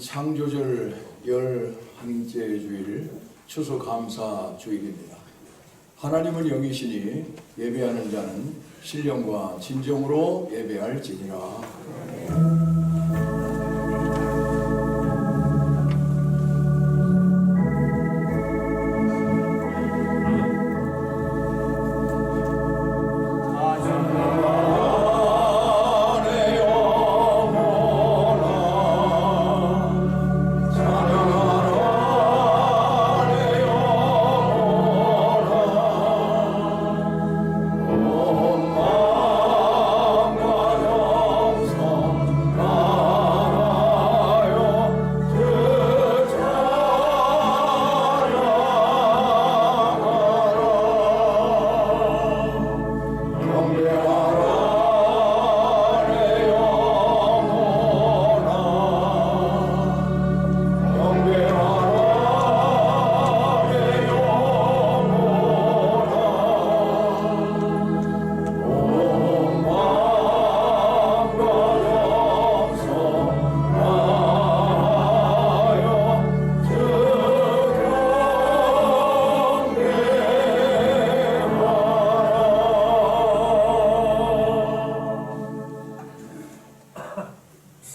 창조절 11째 주일 추수감사 주일입니다. 하나님은 영이시니 예배하는 자는 신령과 진정으로 예배할지니라.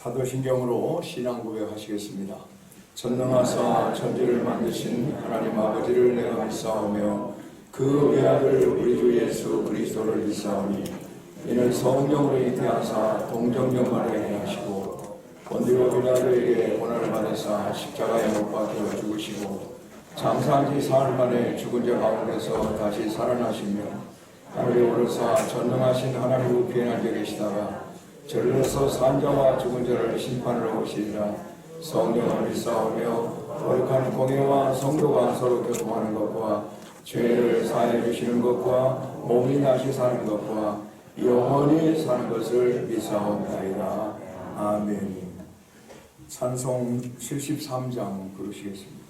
사도신경으로 신앙 고백하시겠습니다. 전능하사 천지를 만드신 하나님 아버지를 내가 믿사오며 그 외아들 우리 주 예수 그리스도를 믿사오니 이는 성령으로 잉태하사 동정녀만에 하시고 본디오 빌라도에게 고난을 받으사 십자가에 못 박혀 죽으시고 장사한 지 사흘 만에 죽은 자 가운데서 다시 살아나시며 하늘에 오르사 전능하신 하나님 우편에 앉아 계시다가 절로서 산자와 죽은 자를 심판하러 오시리라. 성령을 믿사오며 거룩한 공예와 성도가 서로 교통하는 것과 죄를 사해 주시는 것과 몸이 다시 사는 것과 영원히 사는 것을 믿사옵나이다. 아멘. 찬송 73장 부르시겠습니다.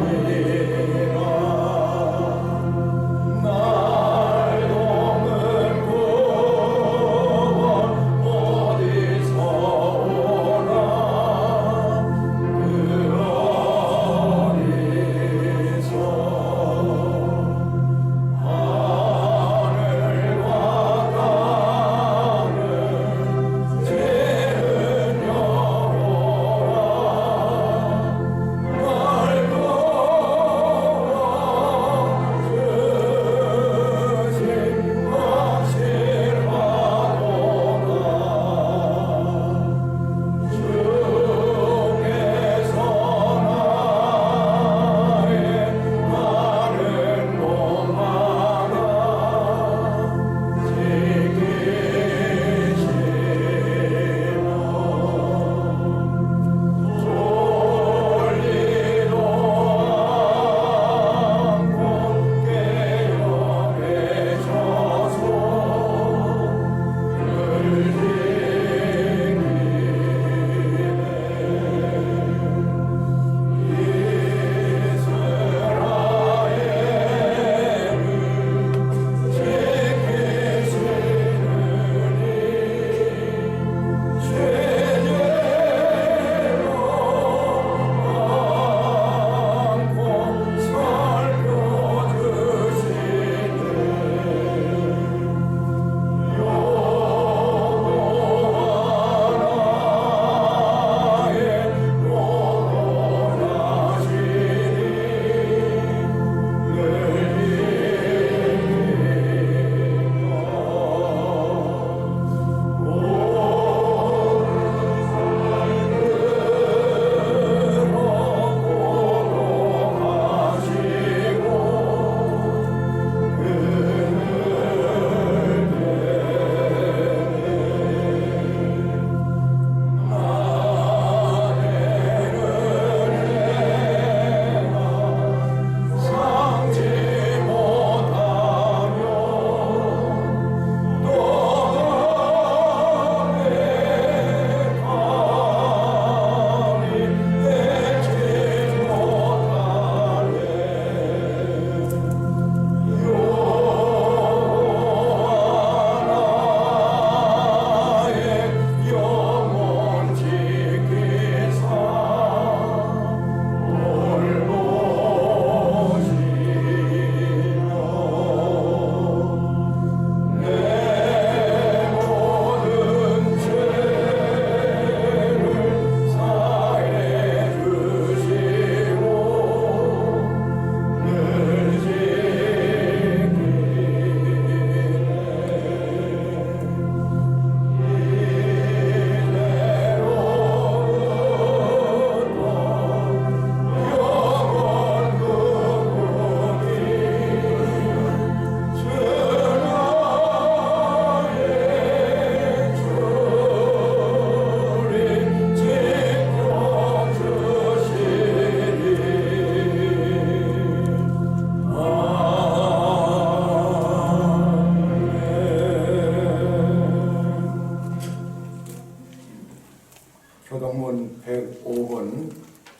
사랑이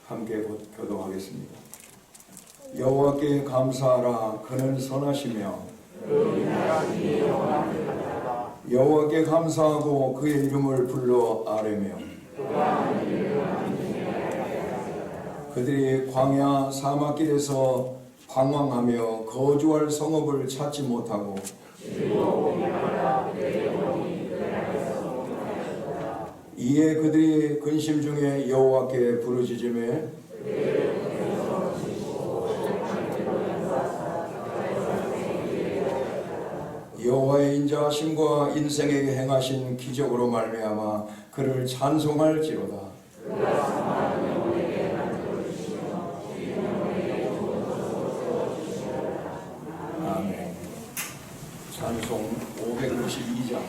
함께 교독하겠습니다. 여호와께 감사하라. 그는 선하시며 여호와께 감사하고 그의 이름을 불러 아뢰며 그들이 광야 사막길에서 방황하며 거주할 성읍을 찾지 못하고 이에 그들이 근심 중에 여호와께 부르짖으며 여호와의 인자하심과 인생에게 행하신 기적으로 말미암아 그를 찬송할지로다. 아멘. 찬송 562장.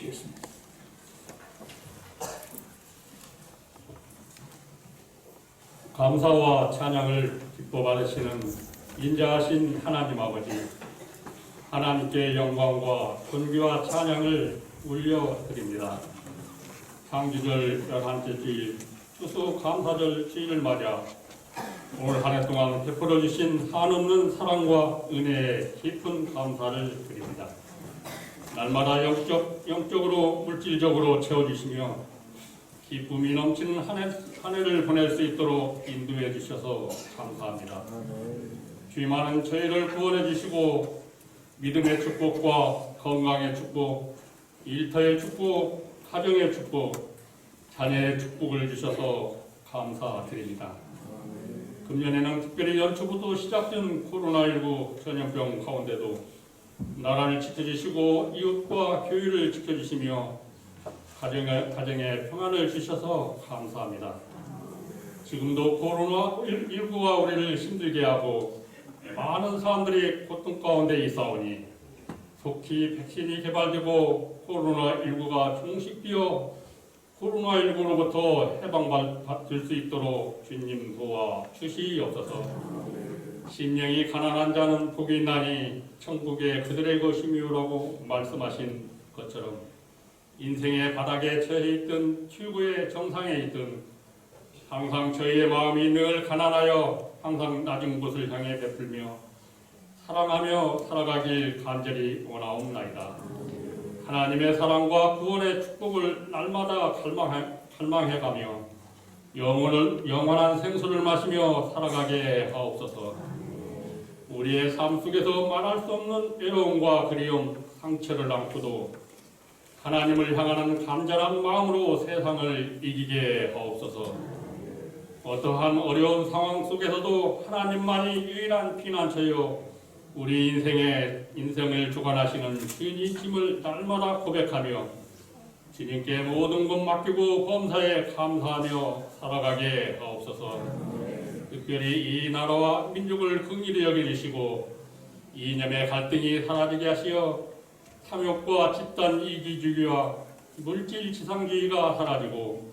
주시겠습니다. 감사와 찬양을 기뻐 받으시는 인자하신 하나님 아버지, 하나님께 영광과 존귀와 찬양을 올려드립니다. 창주절 11째 주일, 추수감사절 주일을 맞아 오늘 한 해 동안 베풀어 주신 한없는 사랑과 은혜에 깊은 감사를 드립니다. 날마다 영적으로 물질적으로 채워주시며 기쁨이 넘치는 한 해를 보낼 수 있도록 인도해 주셔서 감사합니다. 주의 많은 저희를 구원해 주시고 믿음의 축복과 건강의 축복, 일터의 축복, 가정의 축복, 자녀의 축복을 주셔서 감사드립니다. 금년에는 특별히 연초부터 시작된 코로나19 전염병 가운데도 나라를 지켜주시고 이웃과 교회를 지켜주시며 가정에 평안을 주셔서 감사합니다. 지금도 코로나19가 우리를 힘들게 하고 많은 사람들이 고통 가운데 있사오니 속히 백신이 개발되고 코로나19가 종식되어 코로나19로부터 해방받을 수 있도록 주님 도와 주시옵소서. 심령이 가난한 자는 복이 있나니 천국에 그들의 것이미라고 말씀하신 것처럼 인생의 바닥에 처해 있든 최고의 정상에 있든 항상 저희의 마음이 늘 가난하여 항상 낮은 곳을 향해 베풀며 사랑하며 살아가길 간절히 원하옵나이다. 하나님의 사랑과 구원의 축복을 날마다 갈망해가며 영원한 생수를 마시며 살아가게 하옵소서. 우리의 삶 속에서 말할 수 없는 외로움과 그리움, 상처를 안고도 하나님을 향하는 간절한 마음으로 세상을 이기게 하옵소서. 어떠한 어려운 상황 속에서도 하나님만이 유일한 피난처요 우리 인생을 주관하시는 주님임을 날마다 고백하며 주님께 모든 것 맡기고 범사에 감사하며 살아가게 하옵소서. 특별히 이 나라와 민족을 긍휼히 여겨주시고 이념의 갈등이 사라지게 하시어 탐욕과 집단 이기주의와 물질 지상주의가 사라지고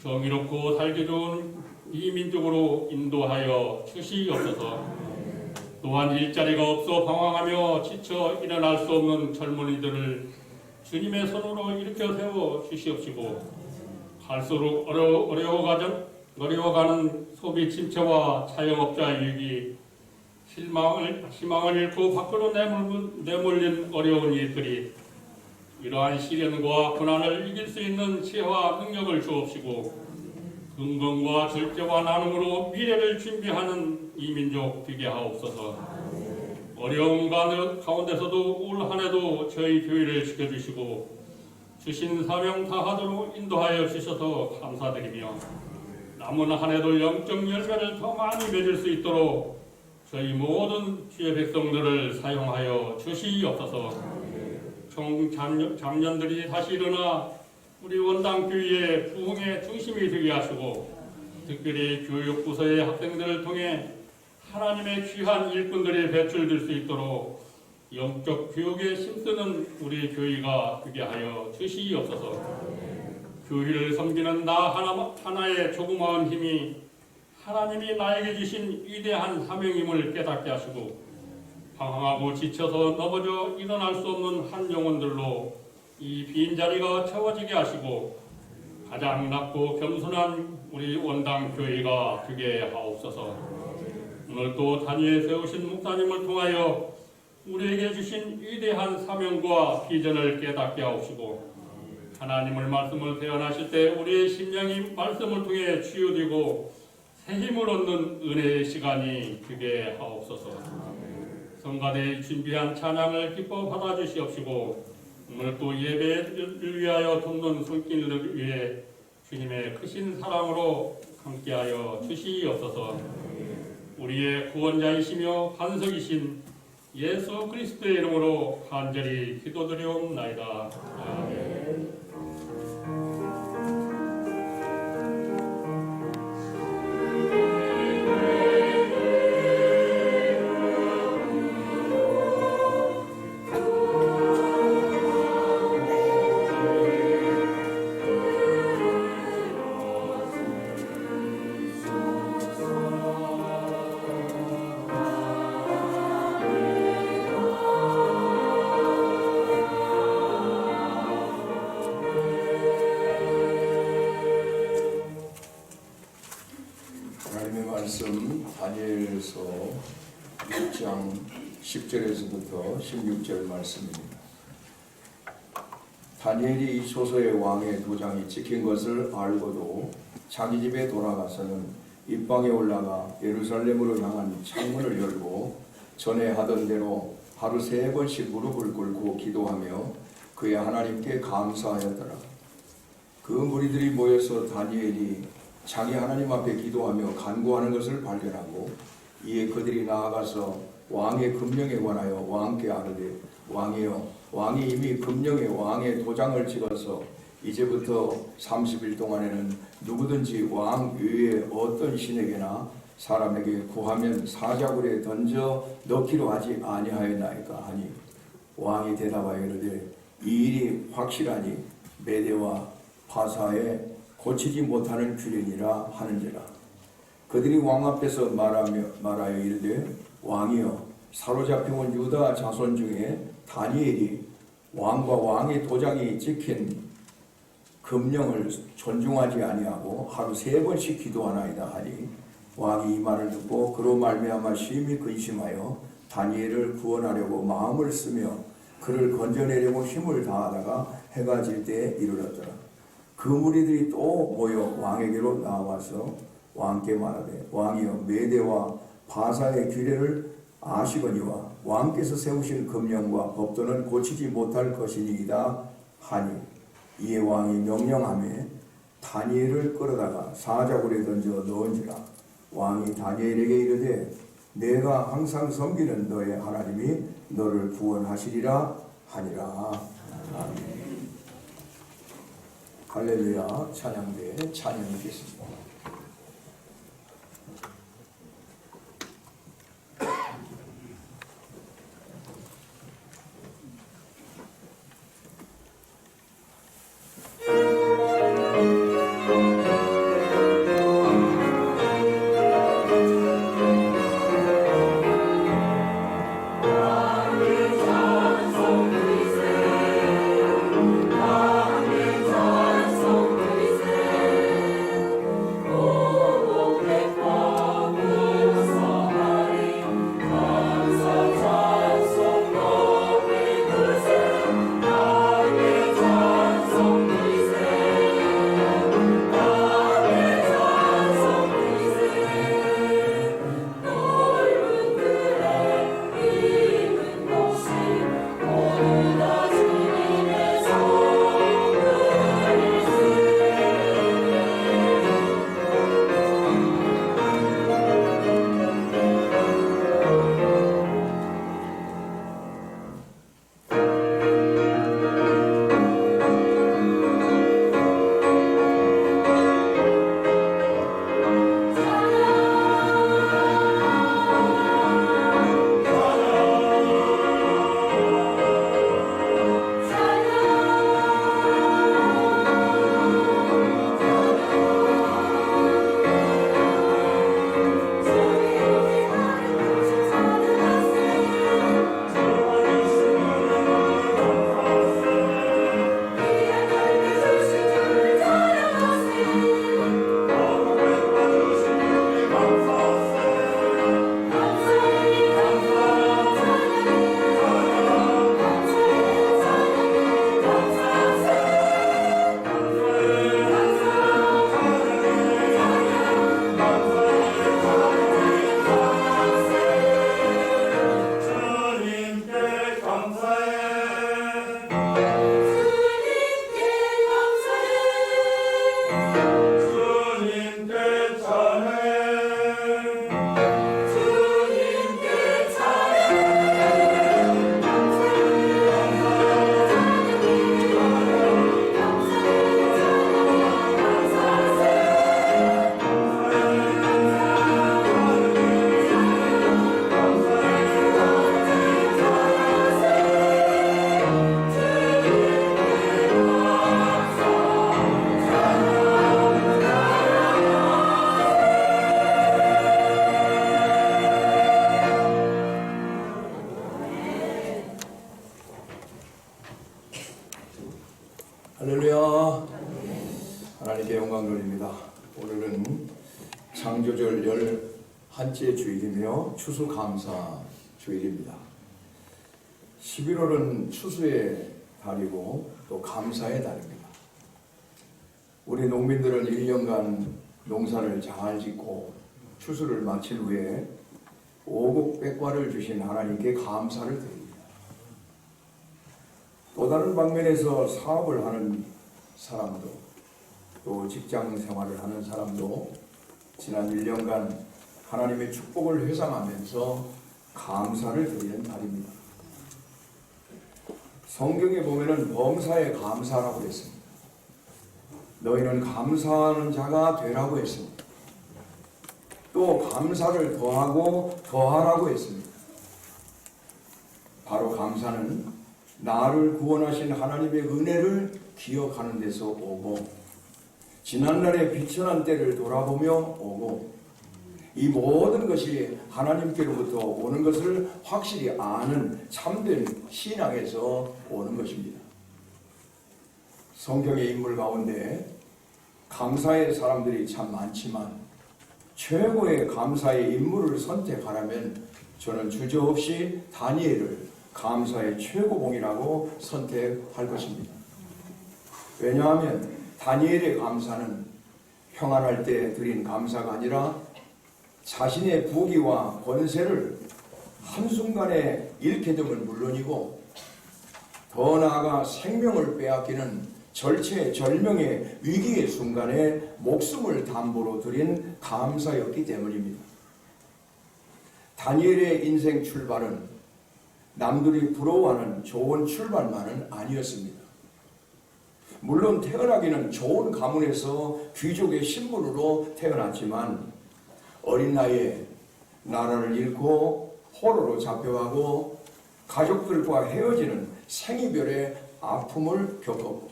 정의롭고 살기 좋은 이 민족으로 인도하여 주시옵소서. 또한 일자리가 없어 방황하며 지쳐 일어날 수 없는 젊은이들을 주님의 손으로 일으켜 세워 주시옵시고 갈수록 어려워가는 소비 침체와 자영업자 위기, 희망을 잃고 밖으로 내몰린 어려운 이들이 이러한 시련과 고난을 이길 수 있는 지혜와 능력을 주옵시고 긍정과 절제와 나눔으로 미래를 준비하는 이 민족 되게 하옵소서. 어려운 가운데서도 올 한 해도 저희 교회를 지켜주시고 주신 사명 다하도록 인도하여 주셔서 감사드리며 남은 한 해도 영적 열매를 더 많이 맺을 수 있도록 저희 모든 주의 백성들을 사용하여 주시옵소서. 총 장년들이 다시 일어나 우리 원당교회의 부흥의 중심이 되게 하시고 특별히 교육부서의 학생들을 통해 하나님의 귀한 일꾼들이 배출될 수 있도록 영적 교육에 힘쓰는 우리 교회가 되게 하여 주시옵소서. 교회를 섬기는 나 하나의 조그마한 힘이 하나님이 나에게 주신 위대한 사명임을 깨닫게 하시고 방황하고 지쳐서 넘어져 일어날 수 없는 한 영혼들로 이 빈자리가 채워지게 하시고 가장 낮고 겸손한 우리 원당 교회가 되게 하옵소서. 오늘 또 단위에 세우신 목사님을 통하여 우리에게 주신 위대한 사명과 비전을 깨닫게 하옵시고 하나님의 말씀을 대언하실 때 우리의 심령이 말씀을 통해 치유되고 새 힘을 얻는 은혜의 시간이 되게 하옵소서. 성가대에 준비한 찬양을 기뻐 받아주시옵시고 오늘 또 예배를 위하여 돕는 손길을 위해 주님의 크신 사랑으로 함께하여 주시옵소서. 우리의 구원자이시며 반석이신 예수 그리스도의 이름으로 간절히 기도드리옵나이다. 아멘. 다니엘서 6장 10절에서부터 16절 말씀입니다. 다니엘이 이 소서의 왕의 도장이 찍힌 것을 알고도 자기 집에 돌아가서는 입방에 올라가 예루살렘으로 향한 창문을 열고 전에 하던 대로 하루 3번씩 무릎을 꿇고 기도하며 그의 하나님께 감사하였더라. 그 무리들이 모여서 다니엘이 자기 하나님 앞에 기도하며 간구하는 것을 발견하고 이에 그들이 나아가서 왕의 금령에 관하여 왕께 아뢰되 왕이여, 왕이 이미 금령에 왕의 도장을 찍어서 이제부터 30일 동안에는 누구든지 왕 외에 어떤 신에게나 사람에게 구하면 사자굴에 던져 넣기로 하지 아니하였나이까 하니 왕이 대답하여 이르되 이 일이 확실하니 메대와 파사에 고치지 못하는 규례니라 하는지라. 그들이 왕 앞에서 말하여 이르되 왕이여, 사로잡혀온 유다 자손 중에 다니엘이 왕과 왕의 도장이 찍힌 금령을 존중하지 아니하고 하루 3번씩 기도하나이다 하니 왕이 이 말을 듣고 그로 말미암아 심히 근심하여 다니엘을 구원하려고 마음을 쓰며 그를 건져내려고 힘을 다하다가 해가 질 때에 이르렀더라. 그 무리들이 또 모여 왕에게로 나와서 왕께 말하되 왕이여, 메대와 바사의 규례를 아시거니와 왕께서 세우신 금령과 법도는 고치지 못할 것이니이다 하니 이에 왕이 명령하며 다니엘을 끌어다가 사자굴에 던져 넣은지라. 왕이 다니엘에게 이르되 내가 항상 섬기는 너의 하나님이 너를 구원하시리라 하니라. 아멘. 할렐루야. 찬양대 찬양이겠습니다. 할렐루야. 하나님께 영광 돌립니다. 오늘은 창조절 한째 주일이며 추수감사 주일입니다. 11월은 추수의 달이고 또 감사의 달입니다. 우리 농민들은 1년간 농사를 잘 짓고 추수를 마친 후에 오곡백과를 주신 하나님께 감사를 드립니다. 또 다른 방면에서 사업을 하는 사람도 또 직장 생활을 하는 사람도 지난 1년간 하나님의 축복을 회상하면서 감사를 드리는 달입니다. 성경에 보면은 범사에 감사라고 했습니다. 너희는 감사하는 자가 되라고 했습니다. 또 감사를 더하고 더하라고 했습니다. 바로 감사는 나를 구원하신 하나님의 은혜를 기억하는 데서 오고 지난날의 비천한 때를 돌아보며 오고 이 모든 것이 하나님께로부터 오는 것을 확실히 아는 참된 신앙에서 오는 것입니다. 성경의 인물 가운데 감사의 사람들이 참 많지만 최고의 감사의 인물을 선택하라면 저는 주저없이 다니엘을 감사의 최고봉이라고 선택할 것입니다. 왜냐하면 다니엘의 감사는 평안할 때 드린 감사가 아니라 자신의 부귀와 권세를 한순간에 잃게 되면 물론이고 더 나아가 생명을 빼앗기는 절체절명의 위기의 순간에 목숨을 담보로 드린 감사였기 때문입니다. 다니엘의 인생 출발은 남들이 부러워하는 좋은 출발만은 아니었습니다. 물론 태어나기는 좋은 가문에서 귀족의 신분으로 태어났지만 어린 나이에 나라를 잃고 포로로 잡혀가고 가족들과 헤어지는 생이별의 아픔을 겪었고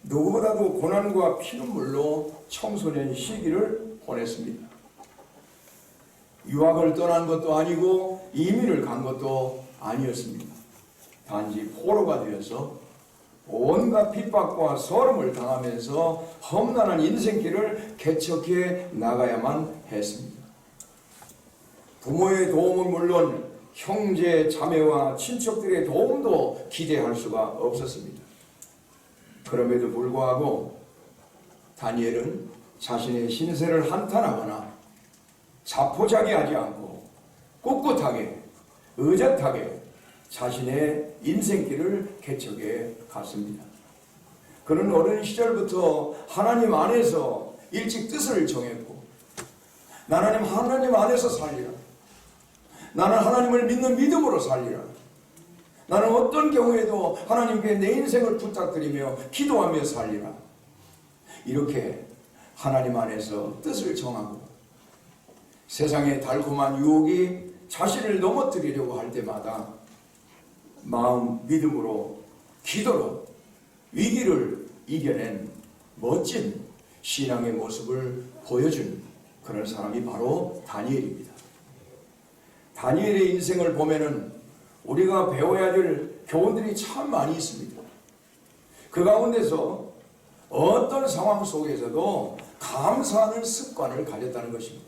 누구보다도 고난과 피눈물로 청소년 시기를 보냈습니다. 유학을 떠난 것도 아니고 이민을 간 것도 아니었습니다. 단지 포로가 되어서 온갖 핍박과 서름을 당하면서 험난한 인생길을 개척해 나가야만 했습니다. 부모의 도움은 물론 형제, 자매와 친척들의 도움도 기대할 수가 없었습니다. 그럼에도 불구하고 다니엘은 자신의 신세를 한탄하거나 자포자기하지 않고 꿋꿋하게 의젓하게 자신의 인생길을 개척해 갔습니다. 그는 어린 시절부터 하나님 안에서 일찍 뜻을 정했고 나는 하나님 안에서 살리라. 나는 하나님을 믿는 믿음으로 살리라. 나는 어떤 경우에도 하나님께 내 인생을 부탁드리며 기도하며 살리라. 이렇게 하나님 안에서 뜻을 정하고 세상의 달콤한 유혹이 자신을 넘어뜨리려고 할 때마다 마음 믿음으로 기도로 위기를 이겨낸 멋진 신앙의 모습을 보여준 그런 사람이 바로 다니엘입니다. 다니엘의 인생을 보면은 우리가 배워야 될 교훈들이 참 많이 있습니다. 그 가운데서 어떤 상황 속에서도 감사하는 습관을 가졌다는 것입니다.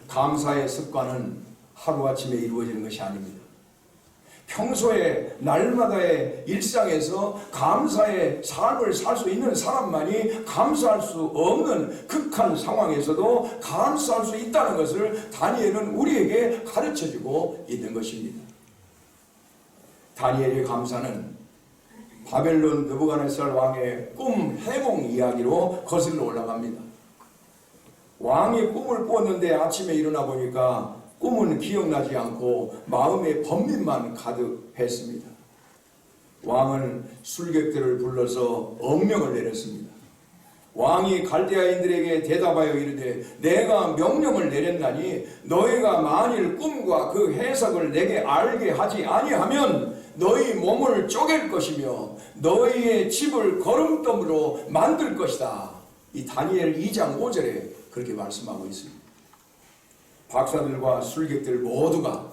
감사의 습관은 하루아침에 이루어지는 것이 아닙니다. 평소에 날마다의 일상에서 감사의 삶을 살 수 있는 사람만이 감사할 수 없는 극한 상황에서도 감사할 수 있다는 것을 다니엘은 우리에게 가르쳐주고 있는 것입니다. 다니엘의 감사는 바벨론 느부갓네살 왕의 꿈 해몽 이야기로 거슬러 올라갑니다. 왕이 꿈을 꾸었는데 아침에 일어나 보니까 꿈은 기억나지 않고 마음의 번민만 가득했습니다. 왕은 술객들을 불러서 억명을 내렸습니다. 왕이 갈대아인들에게 대답하여 이르되 내가 명령을 내렸나니 너희가 만일 꿈과 그 해석을 내게 알게 하지 아니하면 너희 몸을 쪼갤 것이며 너희의 집을 거름더미로 만들 것이다. 이 다니엘 2장 5절에 그렇게 말씀하고 있습니다. 박사들과 술객들 모두가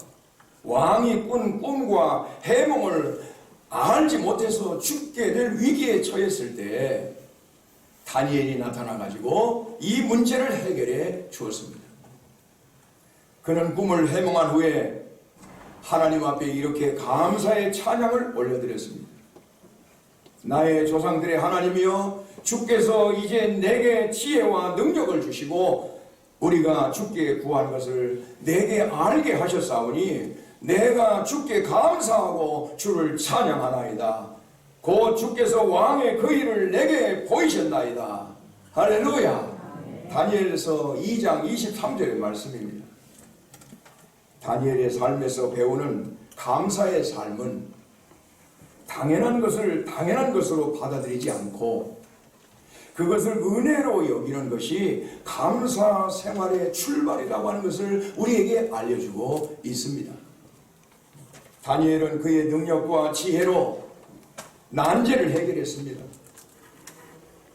왕이 꾼 꿈과 해몽을 알지 못해서 죽게 될 위기에 처했을 때 다니엘이 나타나가지고 이 문제를 해결해 주었습니다. 그는 꿈을 해몽한 후에 하나님 앞에 이렇게 감사의 찬양을 올려드렸습니다. 나의 조상들의 하나님이여, 주께서 이제 내게 지혜와 능력을 주시고 우리가 주께 구한 것을 내게 알게 하셨사오니 내가 주께 감사하고 주를 찬양하나이다. 곧 주께서 왕의 그 일을 내게 보이셨나이다. 할렐루야. 다니엘서 2장 23절의 말씀입니다. 다니엘의 삶에서 배우는 감사의 삶은 당연한 것을 당연한 것으로 받아들이지 않고 그것을 은혜로 여기는 것이 감사 생활의 출발이라고 하는 것을 우리에게 알려주고 있습니다. 다니엘은 그의 능력과 지혜로 난제를 해결했습니다.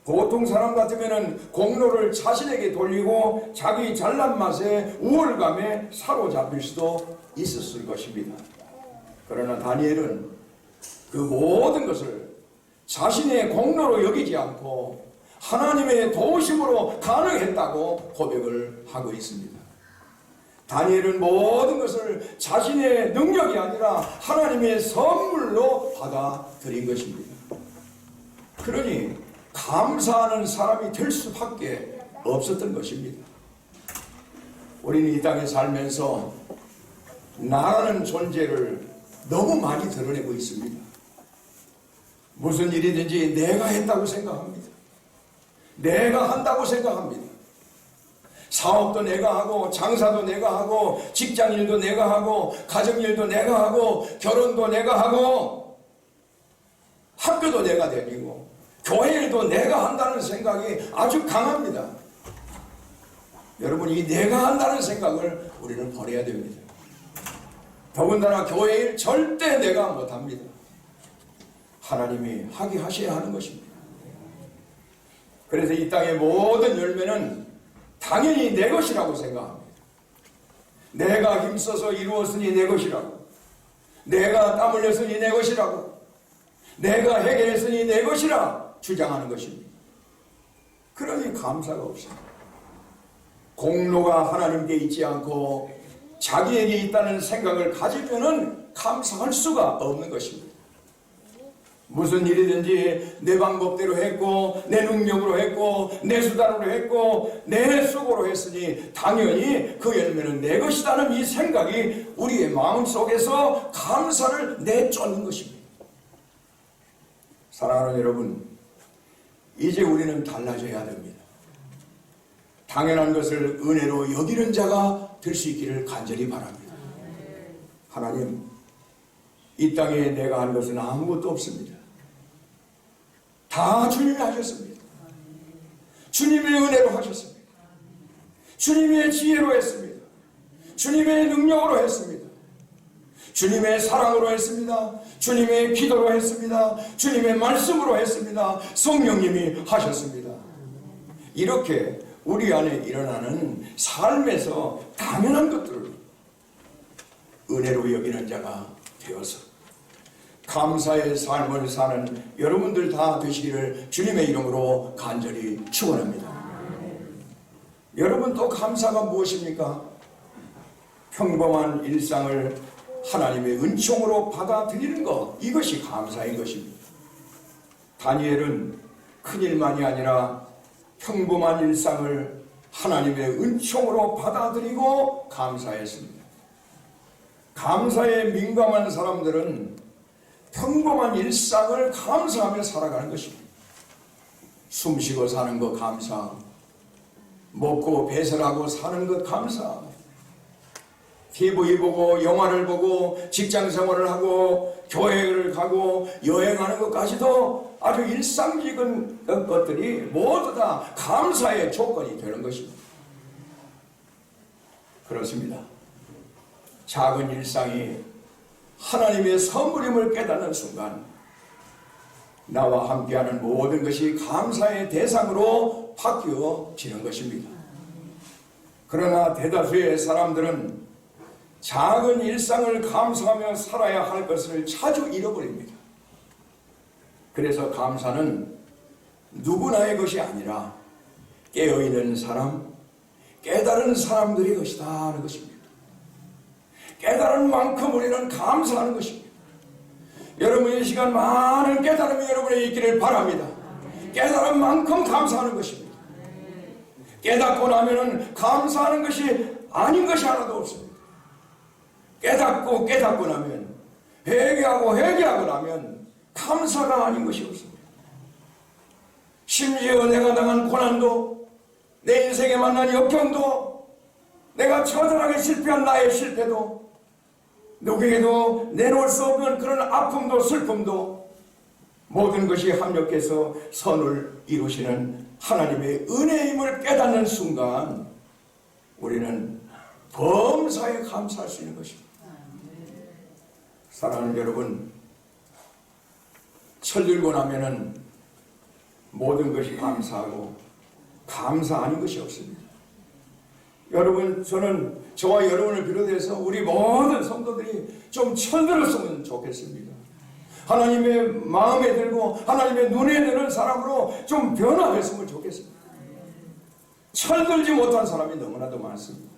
보통 사람 같으면 공로를 자신에게 돌리고 자기 잘난 맛에 우월감에 사로잡힐 수도 있었을 것입니다. 그러나 다니엘은 그 모든 것을 자신의 공로로 여기지 않고 하나님의 도우심으로 가능했다고 고백을 하고 있습니다. 다니엘은 모든 것을 자신의 능력이 아니라 하나님의 선물로 받아들인 것입니다. 그러니 감사하는 사람이 될 수밖에 없었던 것입니다. 우리는 이 땅에 살면서 나라는 존재를 너무 많이 드러내고 있습니다. 무슨 일이든지 내가 했다고 생각합니다. 내가 한다고 생각합니다. 사업도 내가 하고 장사도 내가 하고 직장일도 내가 하고 가정일도 내가 하고 결혼도 내가 하고 학교도 내가 다니고 교회일도 내가 한다는 생각이 아주 강합니다. 여러분, 이 내가 한다는 생각을 우리는 버려야 됩니다. 더군다나 교회일 절대 내가 못합니다. 하나님이 하게 하셔야 하는 것입니다. 그래서 이 땅의 모든 열매는 당연히 내 것이라고 생각합니다. 내가 힘써서 이루었으니 내 것이라고, 내가 땀 흘렸으니 내 것이라고, 내가 해결했으니 내 것이라 주장하는 것입니다. 그러니 감사가 없습니다. 공로가 하나님께 있지 않고 자기에게 있다는 생각을 가지면은 감사할 수가 없는 것입니다. 무슨 일이든지 내 방법대로 했고 내 능력으로 했고 내 수단으로 했고 내 수고로 했으니 당연히 그 열매는 내 것이라는 이 생각이 우리의 마음속에서 감사를 내쫓는 것입니다. 사랑하는 여러분, 이제 우리는 달라져야 됩니다. 당연한 것을 은혜로 여기는 자가 될 수 있기를 간절히 바랍니다. 하나님, 이 땅에 내가 한 것은 아무것도 없습니다. 다 주님이 하셨습니다. 주님의 은혜로 하셨습니다. 주님의 지혜로 했습니다. 주님의 능력으로 했습니다. 주님의 사랑으로 했습니다. 주님의 기도로 했습니다. 주님의 말씀으로 했습니다. 성령님이 하셨습니다. 이렇게 우리 안에 일어나는 삶에서 당연한 것들을 은혜로 여기는 자가 되어서 감사의 삶을 사는 여러분들 다 되시기를 주님의 이름으로 간절히 축원합니다. 여러분, 또 감사가 무엇입니까? 평범한 일상을 하나님의 은총으로 받아들이는 것, 이것이 감사인 것입니다. 다니엘은 큰일만이 아니라 평범한 일상을 하나님의 은총으로 받아들이고 감사했습니다. 감사에 민감한 사람들은 평범한 일상을 감사하며 살아가는 것입니다. 숨쉬고 사는 것 감사, 먹고 배설하고 사는 것 감사, TV 보고 영화를 보고 직장생활을 하고 교회를 가고 여행하는 것까지도 아주 일상적인 것들이 모두 다 감사의 조건이 되는 것입니다. 그렇습니다. 작은 일상이 하나님의 선물임을 깨닫는 순간 나와 함께하는 모든 것이 감사의 대상으로 바뀌어지는 것입니다. 그러나 대다수의 사람들은 작은 일상을 감사하며 살아야 할 것을 자주 잃어버립니다. 그래서 감사는 누구나의 것이 아니라 깨어있는 사람, 깨달은 사람들의 것이다 하는 것입니다. 깨달은 만큼 우리는 감사하는 것입니다. 여러분 이 시간 많은 깨달음이 여러분에 있기를 바랍니다. 깨달은 만큼 감사하는 것입니다. 깨닫고 나면은 감사하는 것이 아닌 것이 하나도 없습니다. 깨닫고 나면, 회개하고 나면 감사가 아닌 것이 없습니다. 심지어 내가 당한 고난도, 내 인생에 만난 역경도, 내가 처절하게 실패한 나의 실패도, 누구에게도 내놓을 수 없는 그런 아픔도 슬픔도 모든 것이 합력해서 선을 이루시는 하나님의 은혜임을 깨닫는 순간 우리는 범사에 감사할 수 있는 것입니다. 사랑하는 여러분, 철들고 나면은 모든 것이 감사하고 감사 아닌 것이 없습니다. 여러분, 저는 저와 여러분을 비롯해서 우리 모든 성도들이 좀 철들었으면 좋겠습니다. 하나님의 마음에 들고 하나님의 눈에 드는 사람으로 좀 변화했으면 좋겠습니다. 철들지 못한 사람이 너무나도 많습니다.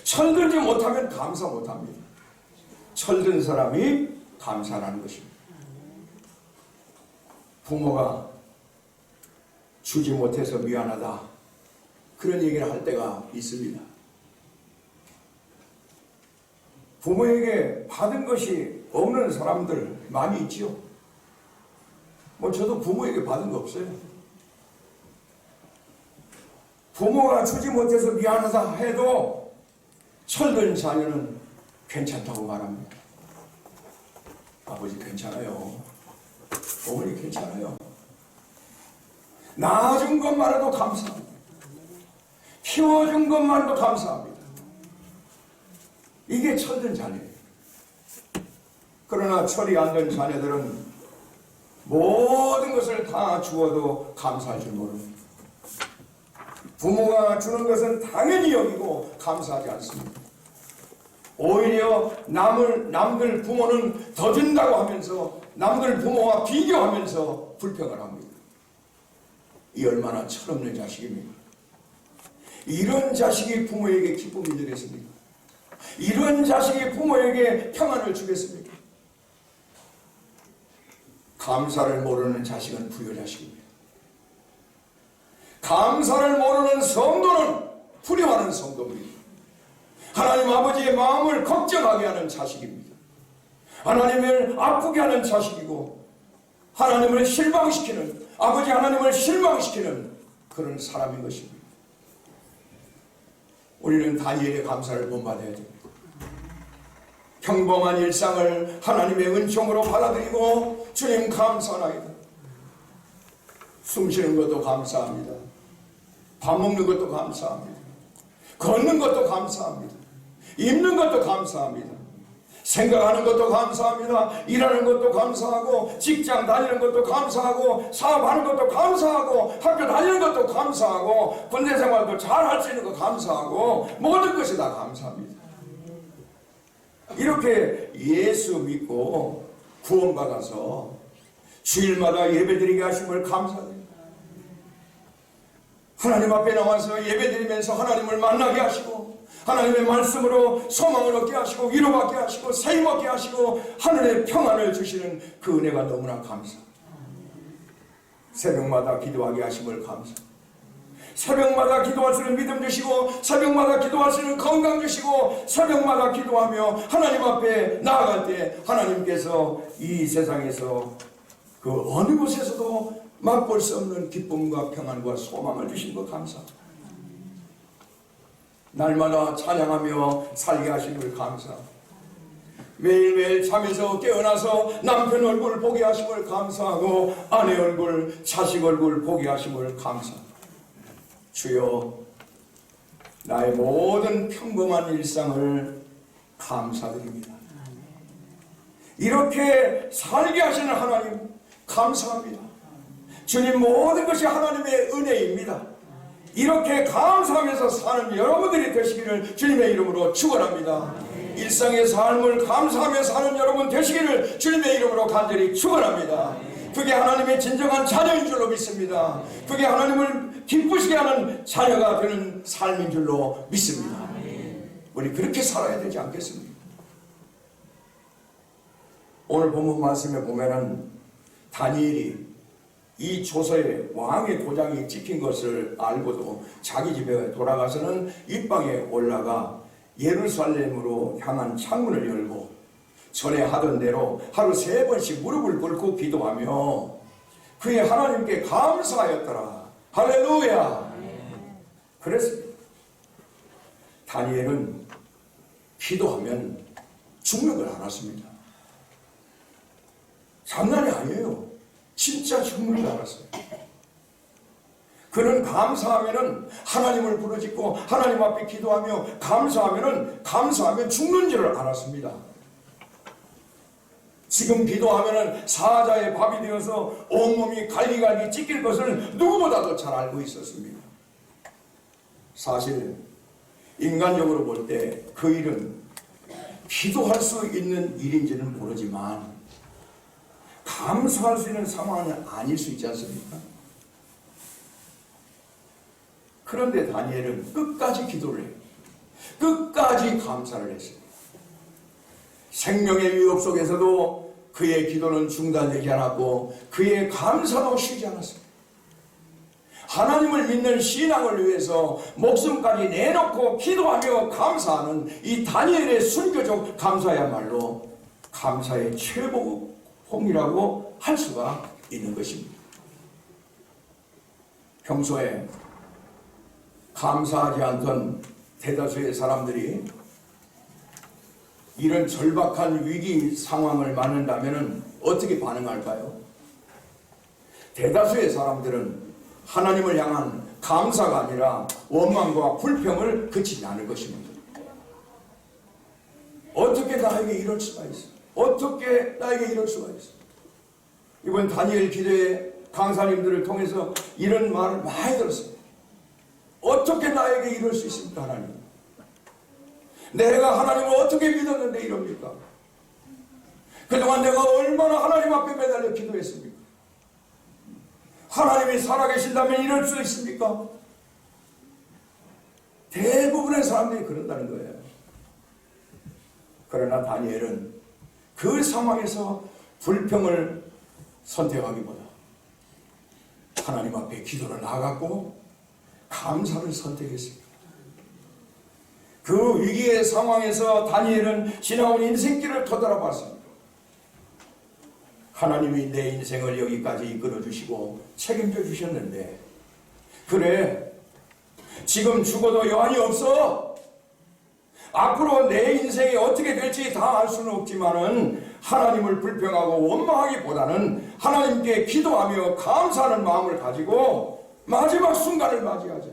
철들지 못하면 감사 못합니다. 철든 사람이 감사라는 것입니다. 부모가 주지 못해서 미안하다, 그런 얘기를 할 때가 있습니다. 부모에게 받은 것이 없는 사람들 많이 있지요. 저도 부모에게 받은 거 없어요. 부모가 주지 못해서 미안하다 해도 철든 자녀는 괜찮다고 말합니다. 아버지 괜찮아요. 어머니 괜찮아요. 낳아준 것만으로도 감사합니다. 키워준 것만으로도 감사합니다. 이게 철든 자녀예요. 그러나 철이 안 든 자녀들은 모든 것을 다 주어도 감사할 줄 모릅니다. 부모가 주는 것은 당연히 여기고 감사하지 않습니다. 오히려 남들 부모는 더 준다고 하면서 남들 부모와 비교하면서 불평을 합니다. 이 얼마나 철없는 자식입니까? 이런 자식이 부모에게 기쁨이 되겠습니까? 이런 자식이 부모에게 평안을 주겠습니까? 감사를 모르는 자식은 부효자식입니다. 감사를 모르는 성도는 불효하는 성도입니다. 하나님 아버지의 마음을 걱정하게 하는 자식입니다. 하나님을 아프게 하는 자식이고 하나님을 실망시키는, 아버지 하나님을 실망시키는 그런 사람인 것입니다. 우리는 다니엘의 감사를 본받아야 됩니다. 평범한 일상을 하나님의 은총으로 받아들이고 주님 감사합니다. 숨 쉬는 것도 감사합니다. 밥 먹는 것도 감사합니다. 걷는 것도 감사합니다. 입는 것도 감사합니다. 생각하는 것도 감사합니다. 일하는 것도 감사하고, 직장 다니는 것도 감사하고, 사업하는 것도 감사하고, 학교 다니는 것도 감사하고, 군대 생활도 잘 할 수 있는 것 감사하고, 모든 것이 다 감사합니다. 이렇게 예수 믿고 구원받아서 주일마다 예배드리게 하심을 감사드립니다. 하나님 앞에 나와서 예배드리면서 하나님을 만나게 하시고, 하나님의 말씀으로 소망을 얻게 하시고, 위로받게 하시고, 세임 얻게 하시고, 하늘의 평안을 주시는 그 은혜가 너무나 감사합니다. 새벽마다 기도하게 하심을 감사합니다. 새벽마다 기도할 수 있는 믿음 주시고, 새벽마다 기도할 수 있는 건강 주시고, 새벽마다 기도하며 하나님 앞에 나아갈 때 하나님께서 이 세상에서 그 어느 곳에서도 맛볼 수 없는 기쁨과 평안과 소망을 주신 것 감사합니다. 날마다 찬양하며 살게 하심을 감사합니다. 매일매일 잠에서 깨어나서 남편 얼굴 보게 하심을 감사하고, 아내 얼굴, 자식 얼굴 보게 하심을 감사합니다. 주여, 나의 모든 평범한 일상을 감사드립니다. 이렇게 살게 하시는 하나님 감사합니다. 주님, 모든 것이 하나님의 은혜입니다. 이렇게 감사하면서 사는 여러분들이 되시기를 주님의 이름으로 축원합니다. 일상의 삶을 감사하며 사는 여러분 되시기를 주님의 이름으로 간절히 축원합니다. 그게 하나님의 진정한 자녀인 줄로 믿습니다. 그게 하나님을 기쁘시게 하는 자녀가 되는 삶인 줄로 믿습니다. 우리 그렇게 살아야 되지 않겠습니까? 오늘 본문 말씀에 보면은 다니엘이 이 조서에 왕의 도장이 찍힌 것을 알고도 자기 집에 돌아가서는 입방에 올라가 예루살렘으로 향한 창문을 열고 전에 하던 대로 하루 3번씩 무릎을 꿇고 기도하며 그의 하나님께 감사하였더라. 할렐루야. 그래서 다니엘은 기도하면 죽는 걸 알았습니다. 장난이 아니에요. 진짜 죽는 줄 알았어요. 그는 감사하면은 하나님을 부르짖고 하나님 앞에 기도하며 감사하면 죽는 줄을 알았습니다. 지금 기도하면은 사자의 밥이 되어서 온몸이 갈기갈기 찢길 것을 누구보다도 잘 알고 있었습니다. 사실 인간적으로 볼 때 그 일은 기도할 수 있는 일인지는 모르지만 감수할 수 있는 상황은 아닐 수 있지 않습니까? 그런데 다니엘은 끝까지 기도를 해요. 끝까지 감사를 했어요. 생명의 위협 속에서도 그의 기도는 중단되지 않았고 그의 감사도 쉬지 않았습니다. 하나님을 믿는 신앙을 위해서 목숨까지 내놓고 기도하며 감사하는 이 다니엘의 순교적 감사야말로 감사의 최고봉이라고 할 수가 있는 것입니다. 평소에 감사하지 않던 대다수의 사람들이 이런 절박한 위기 상황을 맞는다면 어떻게 반응할까요? 대다수의 사람들은 하나님을 향한 감사가 아니라 원망과 불평을 그치지 않을 것입니다. 어떻게 나에게 이럴 수가 있어? 어떻게 나에게 이럴 수가 있어? 이번 다니엘 기도의 강사님들을 통해서 이런 말을 많이 들었어요. 어떻게 나에게 이럴 수 있습니까, 하나님? 내가 하나님을 어떻게 믿었는데 이럽니까? 그동안 내가 얼마나 하나님 앞에 매달려 기도했습니까? 하나님이 살아계신다면 이럴 수 있습니까? 대부분의 사람들이 그런다는 거예요. 그러나 다니엘은 그 상황에서 불평을 선택하기보다 하나님 앞에 기도를 나갔고 감사를 선택했습니다. 그 위기의 상황에서 다니엘은 지나온 인생길을 터돌아봤습니다. 하나님이 내 인생을 여기까지 이끌어 주시고 책임져 주셨는데 그래 지금 죽어도 여한이 없어. 앞으로 내 인생이 어떻게 될지 다 알 수는 없지만은 하나님을 불평하고 원망하기보다는 하나님께 기도하며 감사하는 마음을 가지고 마지막 순간을 맞이하자.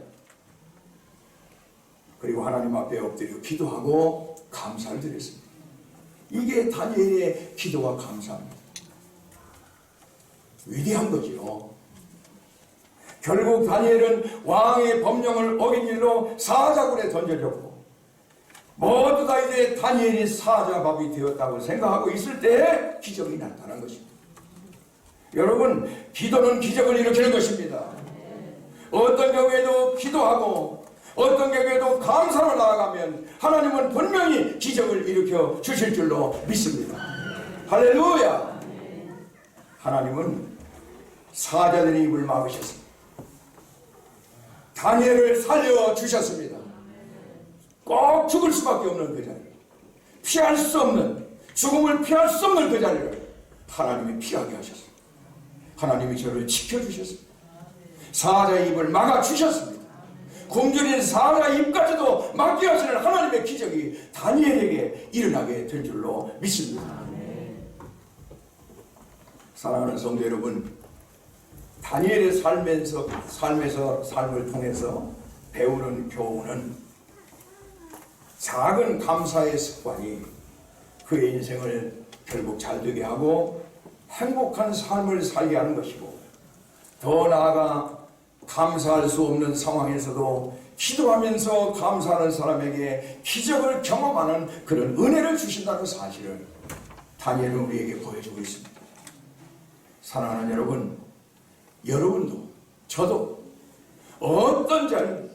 그리고 하나님 앞에 엎드려 기도하고 감사를 드렸습니다. 이게 다니엘의 기도와 감사입니다. 위대한 거지요. 결국 다니엘은 왕의 법령을 어긴 일로 사자굴에 던져졌고 모두 다 이제 다니엘이 사자밥이 되었다고 생각하고 있을 때 기적이 나타난 것입니다. 여러분, 기도는 기적을 일으키는 것입니다. 어떤 경우에도 기도하고 어떤 경우에도 감사로 나아가면 하나님은 분명히 기적을 일으켜 주실 줄로 믿습니다. 할렐루야. 하나님은 사자들의 입을 막으셨습니다. 다니엘을 살려주셨습니다. 꼭 죽을 수밖에 없는 그 자리, 피할 수 없는, 죽음을 피할 수 없는 그 자리를 하나님이 피하게 하셨습니다. 하나님이 저를 지켜주셨습니다. 사자의 입을 막아주셨습니다. 굶주린 사자의 입까지도 막게 하시는 하나님의 기적이 다니엘에게 일어나게 될 줄로 믿습니다. 사랑하는 성도 여러분, 다니엘의 삶을 통해서 배우는 교훈은 작은 감사의 습관이 그의 인생을 결국 잘되게 하고 행복한 삶을 살게 하는 것이고, 더 나아가 감사할 수 없는 상황에서도 기도하면서 감사하는 사람에게 기적을 경험하는 그런 은혜를 주신다는 사실을 다니엘은 우리에게 보여주고 있습니다. 사랑하는 여러분, 여러분도 저도 어떤 자리,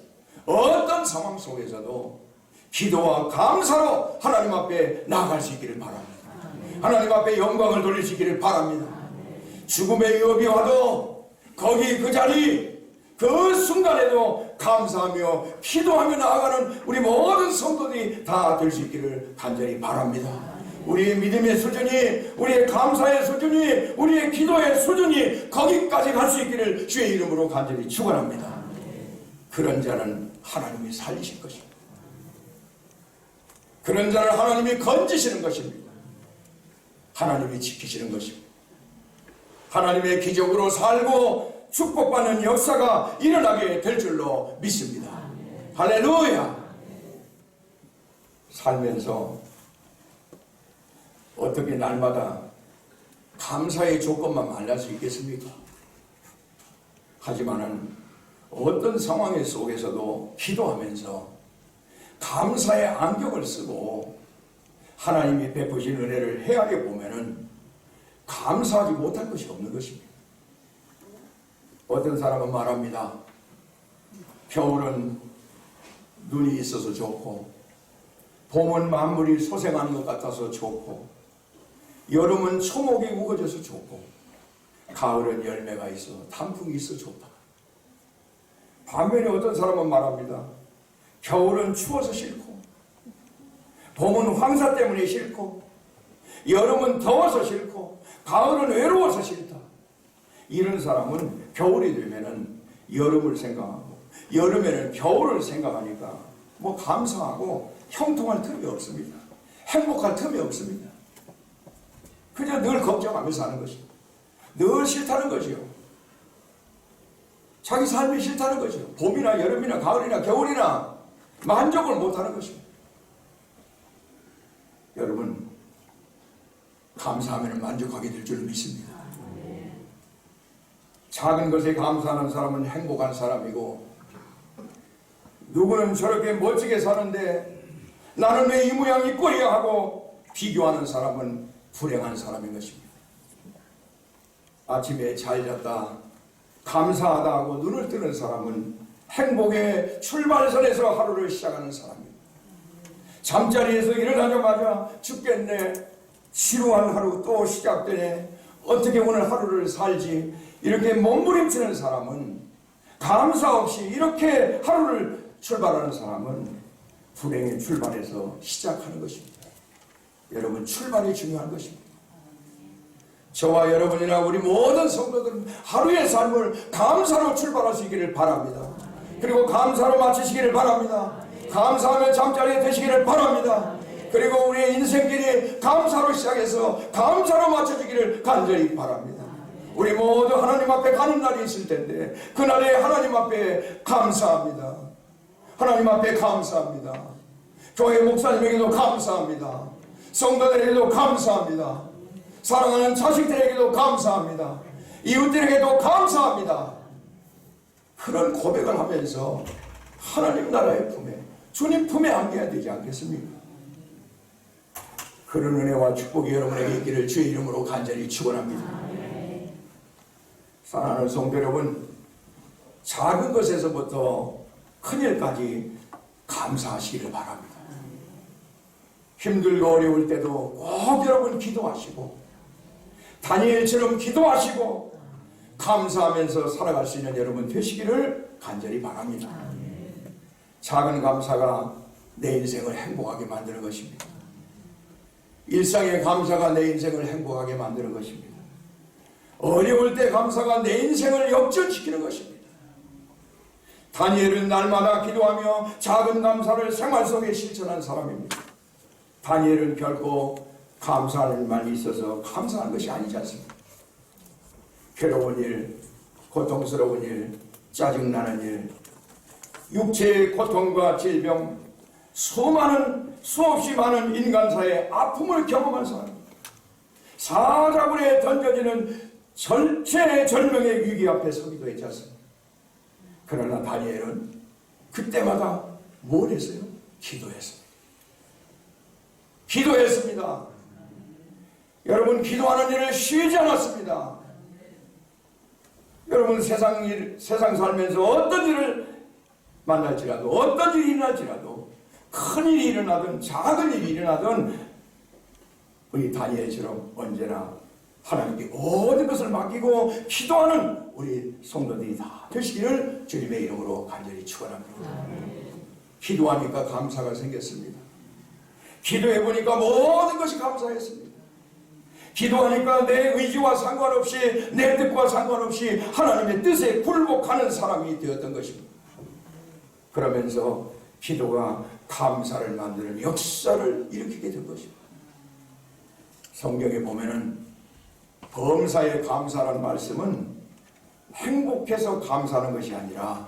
어떤 상황 속에서도 기도와 감사로 하나님 앞에 나아갈 수 있기를 바랍니다. 하나님 앞에 영광을 돌리시기를 바랍니다. 죽음의 위협이 와도 거기 그 자리 그 순간에도 감사하며 기도하며 나아가는 우리 모든 성도들이 다 될 수 있기를 간절히 바랍니다. 우리의 믿음의 수준이, 우리의 감사의 수준이, 우리의 기도의 수준이 거기까지 갈 수 있기를 주의 이름으로 간절히 축원합니다. 그런 자는 하나님이 살리실 것입니다. 그런 자를 하나님이 건지시는 것입니다. 하나님이 지키시는 것입니다. 하나님의 기적으로 살고 축복받는 역사가 일어나게 될 줄로 믿습니다. 할렐루야! 살면서 어떻게 날마다 감사의 조건만 만날 수 있겠습니까? 하지만은 어떤 상황 속에서도 기도하면서 감사의 안경을 쓰고 하나님이 베푸신 은혜를 헤아려 보면은 감사하지 못할 것이 없는 것입니다. 어떤 사람은 말합니다. 겨울은 눈이 있어서 좋고, 봄은 만물이 소생하는 것 같아서 좋고, 여름은 초목이 우거져서 좋고, 가을은 열매가 있어 단풍이 있어 좋다. 반면에 어떤 사람은 말합니다. 겨울은 추워서 싫고, 봄은 황사 때문에 싫고, 여름은 더워서 싫고, 가을은 외로워서 싫다. 이런 사람은 겨울이 되면은 여름을 생각하고, 여름에는 겨울을 생각하니까 뭐 감사하고 형통할 틈이 없습니다. 행복할 틈이 없습니다. 그냥 늘 걱정하며 사는 것입니다. 늘 싫다는 거지요. 자기 삶이 싫다는 거죠. 봄이나 여름이나 가을이나 겨울이나 만족을 못하는 것입니다. 여러분, 감사하면 만족하게 될 줄 믿습니다. 작은 것에 감사하는 사람은 행복한 사람이고, 누구는 저렇게 멋지게 사는데 나는 왜 이 모양이 꼴이야 하고 비교하는 사람은 불행한 사람인 것입니다. 아침에 잘 잤다 감사하다 하고 눈을 뜨는 사람은 행복의 출발선에서 하루를 시작하는 사람입니다. 잠자리에서 일어나자마자 죽겠네, 지루한 하루 또 시작되네, 어떻게 오늘 하루를 살지, 이렇게 몸부림치는 사람은, 감사 없이 이렇게 하루를 출발하는 사람은 불행의 출발에서 시작하는 것입니다. 여러분, 출발이 중요한 것입니다. 저와 여러분이나 우리 모든 성도들은 하루의 삶을 감사로 출발할 수 있기를 바랍니다. 그리고 감사로 마치시기를 바랍니다. 감사하며 잠자리에 드시기를 바랍니다. 그리고 우리의 인생길이 감사로 시작해서 감사로 마쳐지기를 간절히 바랍니다. 우리 모두 하나님 앞에 가는 날이 있을 텐데 그날에 하나님 앞에 감사합니다. 하나님 앞에 감사합니다. 교회 목사님에게도 감사합니다. 성도들에게도 감사합니다. 사랑하는 자식들에게도 감사합니다. 이웃들에게도 감사합니다. 그런 고백을 하면서 하나님 나라의 품에, 주님 품에 안겨야 되지 않겠습니까? 그런 은혜와 축복이 여러분에게 있기를 주의 이름으로 간절히 축원합니다. 사랑하는 성도 여러분, 작은 것에서부터 큰 일까지 감사하시기를 바랍니다. 힘들고 어려울 때도 꼭 여러분 기도하시고, 다니엘처럼 기도하시고 감사하면서 살아갈 수 있는 여러분 되시기를 간절히 바랍니다. 작은 감사가 내 인생을 행복하게 만드는 것입니다. 일상의 감사가 내 인생을 행복하게 만드는 것입니다. 어려울 때 감사가 내 인생을 역전시키는 것입니다. 다니엘은 날마다 기도하며 작은 감사를 생활 속에 실천한 사람입니다. 다니엘은 결코 감사하는 말이 있어서 감사한 것이 아니지 않습니까? 괴로운 일, 고통스러운 일, 짜증나는 일, 육체의 고통과 질병, 수없이 많은 인간사의 아픔을 경험한 사람입니다. 사자굴에 던져지는 절체절명의 위기 앞에 서기도 했지 않습니까? 그러나 다니엘은 그때마다 뭘 했어요? 기도했습니다. 기도했습니다. 여러분, 기도하는 일을 쉬지 않았습니다. 여러분, 세상 살면서 어떤 일을 만날지라도, 어떤 일이 일어날지라도, 큰 일이 일어나든 작은 일이 일어나든 우리 다니엘처럼 언제나 하나님께 모든 것을 맡기고 기도하는 우리 성도들이 다 되시기를 주님의 이름으로 간절히 축원합니다. 기도하니까 감사가 생겼습니다. 기도해보니까 모든 것이 감사했습니다. 기도하니까 내 의지와 상관없이 내 뜻과 상관없이 하나님의 뜻에 굴복하는 사람이 되었던 것입니다. 그러면서 기도가 감사를 만드는 역사를 일으키게 된 것입니다. 성경에 보면은 범사에 감사라는 말씀은 행복해서 감사하는 것이 아니라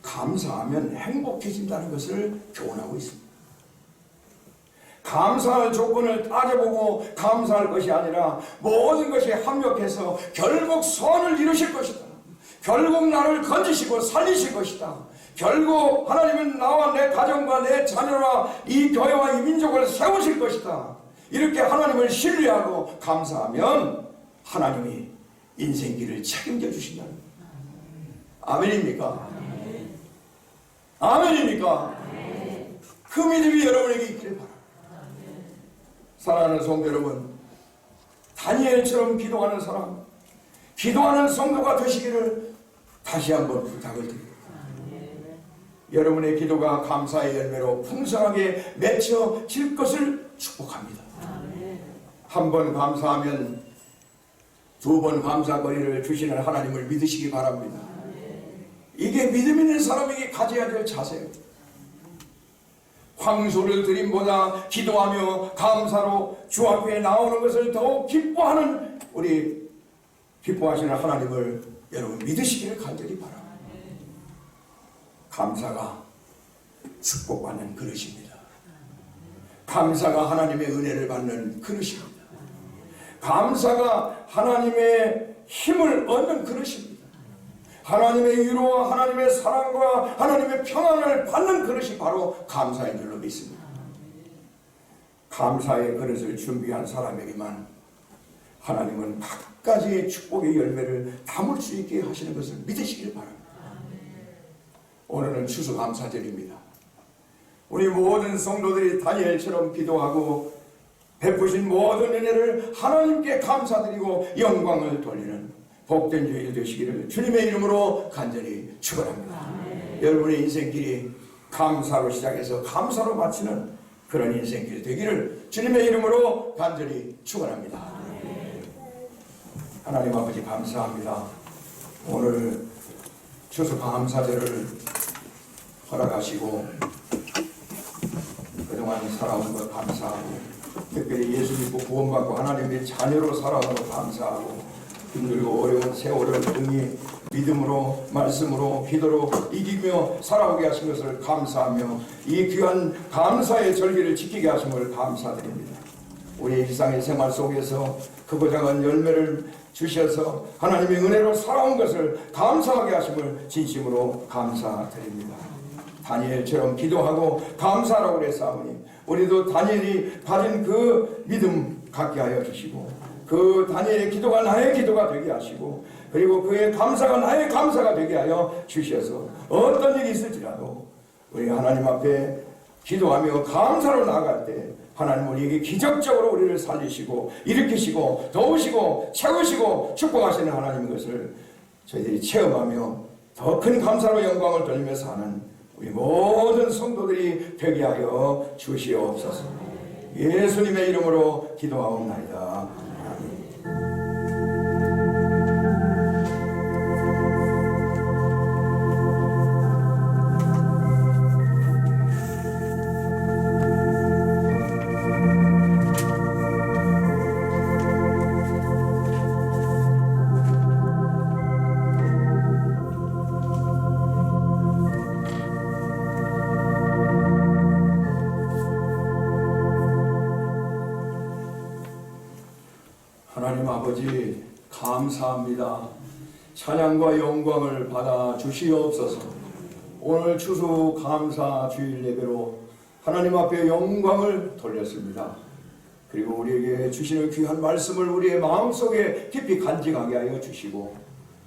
감사하면 행복해진다는 것을 교훈하고 있습니다. 감사할 조건을 따져보고 감사할 것이 아니라 모든 것이 합력해서 결국 선을 이루실 것이다. 결국 나를 건지시고 살리실 것이다. 결국 하나님은 나와 내 가정과 내 자녀와 이 교회와 이 민족을 세우실 것이다. 이렇게 하나님을 신뢰하고 감사하면 하나님이 인생길을 책임져 주신다는 거예요. 아멘입니까? 아멘입니까? 그 믿음이 여러분에게 있기를 바랍니다. 사랑하는 성도 여러분, 다니엘처럼 기도하는 사람, 기도하는 성도가 되시기를 다시 한번 부탁을 드립니다. 여러분의 기도가 감사의 열매로 풍성하게 맺혀질 것을 축복합니다. 한 번 감사하면 두 번 감사거리를 주시는 하나님을 믿으시기 바랍니다. 이게 믿음 있는 사람에게 가져야 될 자세입니다. 황소를 드림보다 기도하며 감사로 주 앞에 나오는 것을 더욱 기뻐하는 우리 기뻐하시는 하나님을 여러분 믿으시기를 간절히 바랍니다. 감사가 축복받는 그릇입니다. 감사가 하나님의 은혜를 받는 그릇입니다. 감사가 하나님의 힘을 얻는 그릇입니다. 하나님의 위로와 하나님의 사랑과 하나님의 평안을 받는 그릇이 바로 감사인 줄로 믿습니다. 감사의 그릇을 준비한 사람에게만 하나님은 각가지의 축복의 열매를 담을 수 있게 하시는 것을 믿으시길 바랍니다. 오늘은 추수감사절입니다. 우리 모든 성도들이 다니엘처럼 기도하고 베푸신 모든 은혜를 하나님께 감사드리고 영광을 돌리는 복된 주일 되시기를 주님의 이름으로 간절히 축원합니다. 여러분의 인생길이 감사로 시작해서 감사로 마치는 그런 인생길이 되기를 주님의 이름으로 간절히 축원합니다. 하나님 아버지 감사합니다. 오늘 추수감사절을 허락하시고 그동안 살아온 것 감사하고 특별히 예수 믿고 구원받고 하나님의 자녀로 살아온 것 감사하고 힘들고 어려운 세월을 등이 믿음으로 말씀으로 기도로 이기며 살아오게 하신 것을 감사하며 이 귀한 감사의 절기를 지키게 하심을 감사드립니다. 우리의 일상의 생활 속에서 크고 작은 열매를 주셔서 하나님의 은혜로 살아온 것을 감사하게 하심을 진심으로 감사드립니다. 다니엘처럼 기도하고 감사하라고 그랬사오니 우리도 다니엘이 가진 그 믿음 갖게 하여 주시고 그 다니엘의 기도가 나의 기도가 되게 하시고 그리고 그의 감사가 나의 감사가 되게 하여 주셔서 어떤 일이 있을지라도 우리 하나님 앞에 기도하며 감사로 나아갈 때 하나님 우리에게 기적적으로 우리를 살리시고 일으키시고 도우시고 채우시고 축복하시는 하나님인 것을 저희들이 체험하며 더 큰 감사로 영광을 돌리며 사는 우리 모든 성도들이 되게 하여 주시옵소서. 예수님의 이름으로 기도하옵나이다. 하나님 아버지 감사합니다. 찬양과 영광을 받아 주시옵소서. 오늘 추수 감사 주일 예배로 하나님 앞에 영광을 돌렸습니다. 그리고 우리에게 주시는 귀한 말씀을 우리의 마음속에 깊이 간직하게 하여 주시고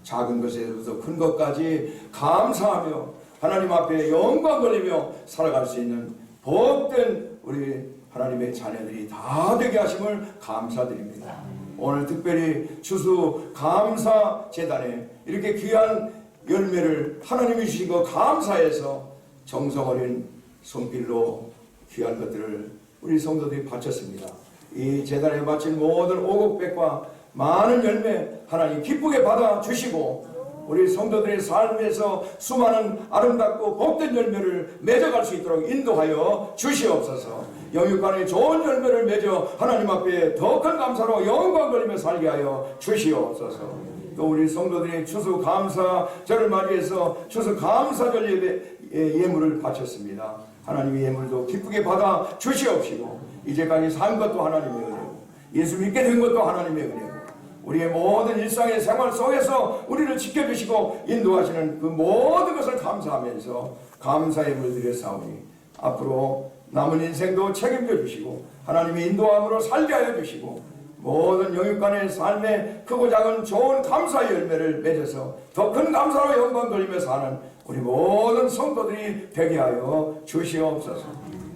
작은 것에서부터 큰 것까지 감사하며 하나님 앞에 영광 돌리며 살아갈 수 있는 복된 우리 하나님의 자녀들이 다 되게 하심을 감사드립니다. 오늘 특별히 추수 감사 재단에 이렇게 귀한 열매를 하나님이 주신 거 감사해서 정성 어린 손길로 귀한 것들을 우리 성도들이 바쳤습니다. 이 재단에 바친 모든 오곡백과 많은 열매 하나님 기쁘게 받아 주시고 우리 성도들의 삶에서 수많은 아름답고 복된 열매를 맺어갈 수 있도록 인도하여 주시옵소서. 영육간에 좋은 열매를 맺어 하나님 앞에 더 큰 감사로 영광 돌리며 살게 하여 주시옵소서. 또 우리 성도들이 추수 감사절을 맞이해서 추수 감사절 예물을 바쳤습니다. 하나님의 예물도 기쁘게 받아 주시옵시고 이제까지 산 것도 하나님의 은혜고 예수 믿게 된 것도 하나님의 은혜고 우리의 모든 일상의 생활 속에서 우리를 지켜주시고 인도하시는 그 모든 것을 감사하면서 감사의 물들여 싸우니 앞으로 남은 인생도 책임져 주시고 하나님의 인도함으로 살게 하여 주시고 모든 영육간의 삶에 크고 작은 좋은 감사의 열매를 맺어서 더 큰 감사로 영광 돌리며 사는 우리 모든 성도들이 되게 하여 주시옵소서.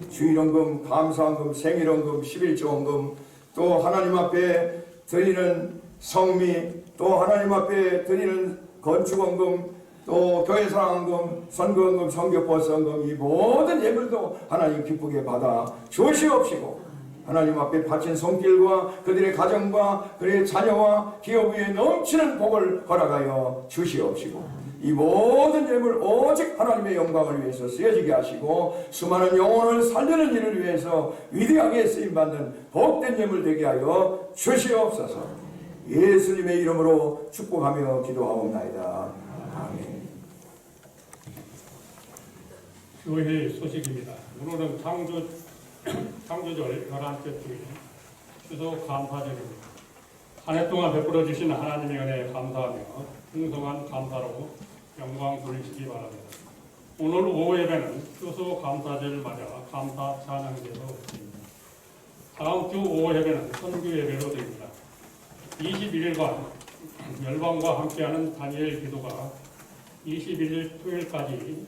주일원금, 감사원금, 생일원금, 11조원금 또 하나님 앞에 드리는 성미 또 하나님 앞에 드리는 건축원금 또 교회사랑원금, 선거원금, 성교버스원금 이 모든 예물도 하나님 기쁘게 받아 주시옵시고 하나님 앞에 바친 손길과 그들의 가정과 그들의 자녀와 기업 위에 넘치는 복을 허락하여 주시옵시고 이 모든 예물 오직 하나님의 영광을 위해서 쓰여지게 하시고 수많은 영혼을 살리는 일을 위해서 위대하게 쓰임받는 복된 예물 되게 하여 주시옵소서. 예수님의 이름으로 축복하며 기도하옵나이다. 아멘. 교회 소식입니다. 오늘은 창조절 11째 주일 추수 감사절입니다. 한 해 동안 베풀어 주신 하나님의 은혜에 감사하며 풍성한 감사로 영광 돌리시기 바랍니다. 오늘 오후 예배는 추수 감사절을 맞아 감사 찬양제로 드립니다. 다음 주 오후 예배는 선교 예배로 드립니다. 21일간 열방과 함께하는 다니엘 기도가 21일 토요일까지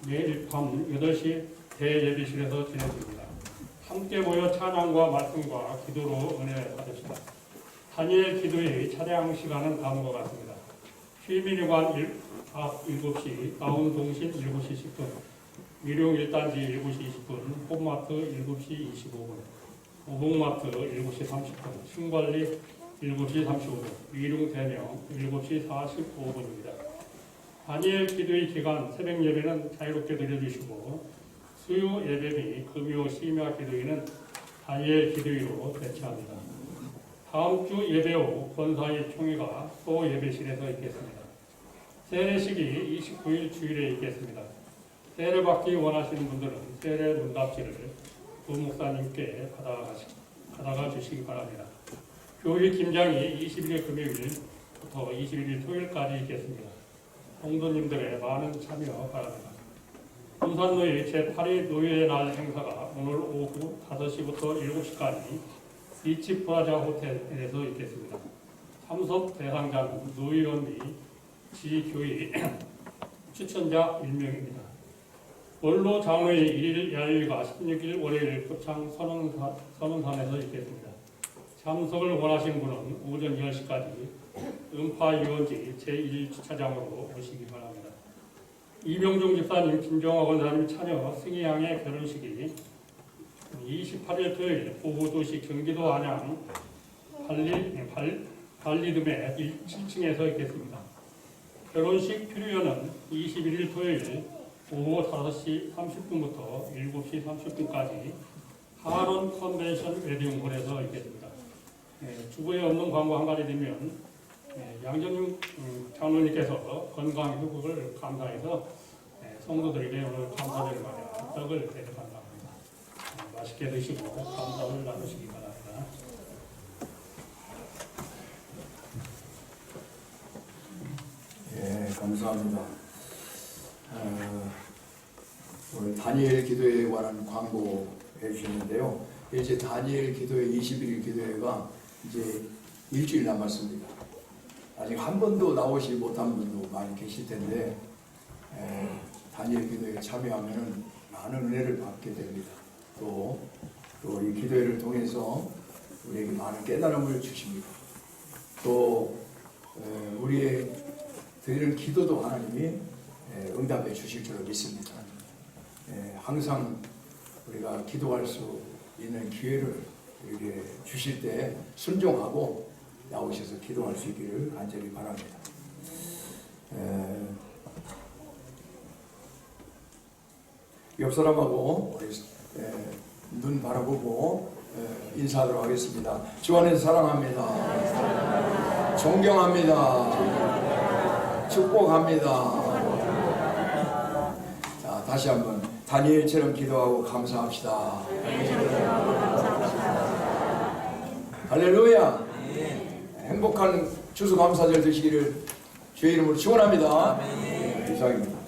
매일 밤 8시 대예배실에서 진행됩니다. 함께 모여 찬양과 말씀과 기도로 은혜 받읍시다. 다니엘 기도의 차량 시간은 다음과 같습니다. 휘민유관 7시, 다운동신 7시 10분, 미룡 1단지 7시 20분, 홈마트 7시 25분, 오복마트 7시 30분, 신관리 7시 35분, 미룡 대명 7시 45분입니다. 다니엘 기도의 기간 새벽 예배는 자유롭게 드려주시고 수요 예배 및 금요 심야 기도회는 다니엘 기도회로 대체합니다. 다음 주 예배 후 권사의 총회가 또 예배실에서 있겠습니다. 세례식이 29일 주일에 있겠습니다. 세례 받기 원하시는 분들은 세례 문답지를 부목사님께 받아가 주시기 바랍니다. 교회 김장이 21일 금요일부터 21일 토요일까지 있겠습니다. 성도님들의 많은 참여 바랍니다. 군산노예 제8회 노예의 날 행사가 오늘 오후 5시부터 7시까지 비치 프라자 호텔에서 있겠습니다. 참석 대상자는 노예원 및 지교회 추천자 1명입니다. 원로 장로의 1일 야유가 16일 월요일 고창 선원산에서 있겠습니다. 참석을 원하시는 분은 오전 10시까지 음파유원지 제1주차장으로 오시기 바랍니다. 이명종 집사님, 김정화 권사님 참여 승희양의 결혼식이 28일 토요일 오후 2시 경기도 안양 발리듬의 7층에서 있겠습니다. 결혼식 필요연은 21일 토요일 오후 5시 30분부터 7시 30분까지 하론 컨벤션 웨딩홀에서 있겠습니다. 주부에 없는 광고 한 가지 드리면 양정윤 장로님께서 건강 회복을 감사해서 성도들에게 오늘 감사절을 맞아 떡을 대접한다 합니다. 맛있게 드시고 감사를 나누시기 바랍니다. 예, 감사합니다. 오늘 다니엘 기도회에 관한 광고 해주셨는데요. 이제 다니엘 기도회 21일 기도회가 이제 일주일 남았습니다. 아직 한 번도 나오지 못한 분도 많이 계실 텐데 다니엘 기도회에 참여하면은 많은 은혜를 받게 됩니다. 또 이 기도회를 통해서 우리에게 많은 깨달음을 주십니다. 또 우리의 드리는 기도도 하나님이 응답해 주실 줄 믿습니다. 항상 우리가 기도할 수 있는 기회를 우리에게 주실 때 순종하고 나오셔서 기도할 수 있기를 간절히 바랍니다. 옆 사람하고 눈 바라보고 인사하도록 하겠습니다. 주 안에서 사랑합니다. 존경합니다. 축복합니다. 자, 다시 한번 다니엘처럼 기도하고 감사합시다. 할렐루야. 행복한 추수감사절 되시기를 주의 이름으로 축원합니다. 이상입니다.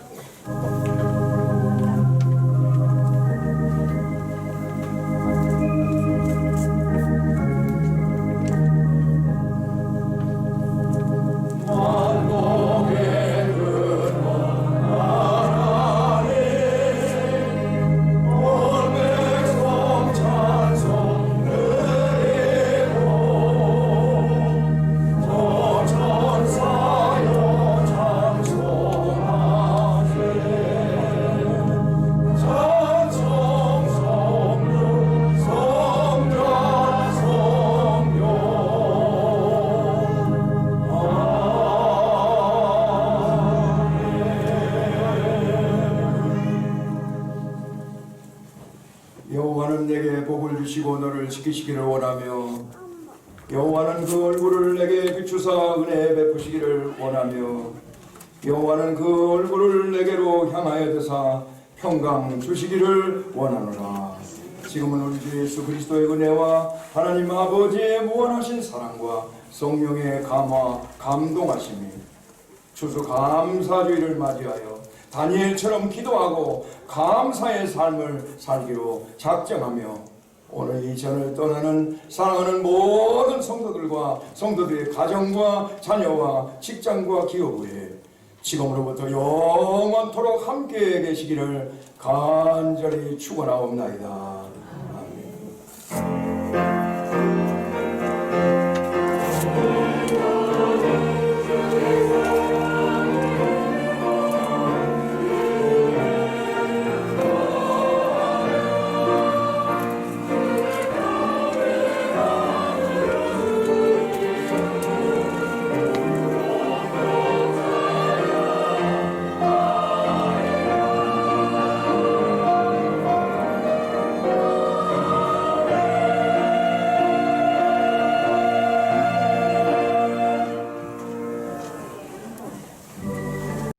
여호와는 내게 복을 주시고 너를 지키시기를 원하며 여호와는 그 얼굴을 내게 비추사 은혜 베푸시기를 원하며 여호와는 그 얼굴을 내게로 향하여 드사 평강 주시기를 원하노라. 지금은 우리 주 예수 그리스도의 은혜와 하나님 아버지의 무한하신 사랑과 성령의 감화 감동하심이 추수감사주의를 맞이하여 다니엘처럼 기도하고 감사의 삶을 살기로 작정하며 오늘 이 전을 떠나는 사랑하는 모든 성도들과 성도들의 가정과 자녀와 직장과 기업에 지금으로부터 영원토록 함께 계시기를 간절히 축원하옵나이다.